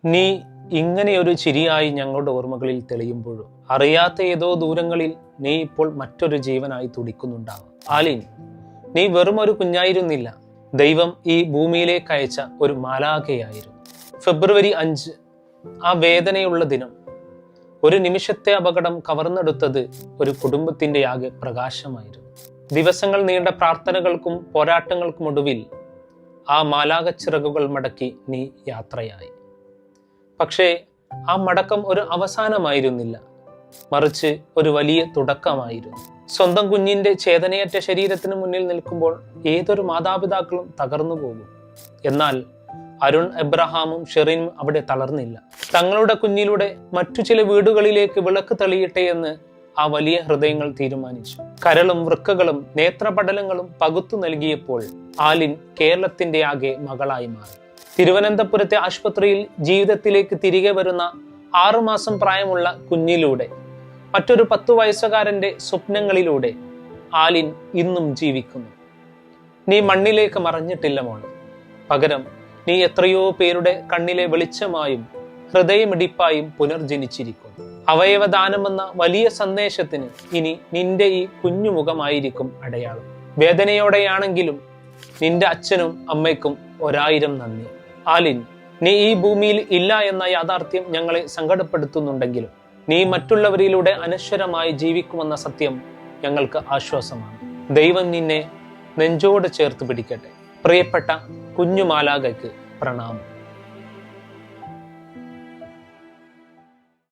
നീ ഇങ്ങനെയൊരു ചിരിയായി ഞങ്ങളുടെ ഓർമ്മകളിൽ തെളിയുമ്പോഴും അറിയാത്ത ഏതോ ദൂരങ്ങളിൽ നീ ഇപ്പോൾ മറ്റൊരു ജീവനായി തുടിക്കുന്നുണ്ടാവും. ആലിൻ, നീ വെറും ഒരു കുഞ്ഞായിരുന്നില്ല, ദൈവം ഈ ഭൂമിയിലേക്ക് അയച്ച ഒരു മാലാഖയായിരുന്നു. ഫെബ്രുവരി 5, ആ വേദനയുള്ള ദിനം. ഒരു നിമിഷത്തെ അപകടം കവർന്നെടുത്തത് ഒരു കുടുംബത്തിന്റെ ആകെ പ്രകാശമായിരുന്നു. ദിവസങ്ങൾ നീണ്ട പ്രാർത്ഥനകൾക്കും പോരാട്ടങ്ങൾക്കും ഒടുവിൽ ആ മാലാഖ ചിറകുകൾ മടക്കി നീ യാത്രയായി. പക്ഷേ ആ മടക്കം ഒരു അവസാനമായിരുന്നില്ല, മറിച്ച് ഒരു വലിയ തുടക്കമായിരുന്നു. സ്വന്തം കുഞ്ഞിന്റെ ചേതനയറ്റ ശരീരത്തിന് മുന്നിൽ നിൽക്കുമ്പോൾ ഏതൊരു മാതാപിതാക്കളും തകർന്നു പോകും. എന്നാൽ അരുൺ എബ്രഹാമും ഷെറിനും അവിടെ തളർന്നില്ല. തങ്ങളുടെ കുഞ്ഞിലൂടെ മറ്റു ചില വീടുകളിലേക്ക് വിളക്ക് തെളിയട്ടെ എന്ന് ആ വലിയ ഹൃദയങ്ങൾ തീരുമാനിച്ചു. കരളും വൃക്കകളും നേത്രപടലങ്ങളും പകുത്തു നൽകിയപ്പോൾ ആലിൻ കേരളത്തിന്റെ ആകെ മകളായി മാറി. തിരുവനന്തപുരത്തെ ആശുപത്രിയിൽ ജീവിതത്തിലേക്ക് തിരികെ വരുന്ന 6 മാസം പ്രായമുള്ള കുഞ്ഞിലൂടെ, മറ്റൊരു 10 വയസ്സുകാരന്റെ സ്വപ്നങ്ങളിലൂടെ ആലിൻ ഇന്നും ജീവിക്കുന്നു. നീ മണ്ണിലേക്ക് മറഞ്ഞിട്ടില്ല മോളെ, പകരം നീ എത്രയോ പേരുടെ കണ്ണിലെ വെളിച്ചമായും ഹൃദയമിടിപ്പായും പുനർജനിച്ചിരിക്കുന്നു. അവയവദാനമെന്ന വലിയ സന്ദേശത്തിന് ഇനി നിന്റെ ഈ കുഞ്ഞുമുഖമായിരിക്കും അടയാളം. വേദനയോടെയാണെങ്കിലും നിന്റെ അച്ഛനും അമ്മയ്ക്കും 1000 നന്ദി. ആലിൻ, നീ ഈ ഭൂമിയിൽ ഇല്ല എന്ന യാഥാർത്ഥ്യം ഞങ്ങളെ സങ്കടപ്പെടുത്തുന്നുണ്ടെങ്കിലും നീ മറ്റുള്ളവരിലൂടെ അനശ്വരമായി ജീവിക്കുമെന്ന സത്യം ഞങ്ങൾക്ക് ആശ്വാസമാണ്. ദൈവം നിന്നെ നെഞ്ചോട് ചേർത്ത് പിടിക്കട്ടെ. പ്രിയപ്പെട്ട കുഞ്ഞു മാലാഖയ്ക്ക് പ്രണാമം.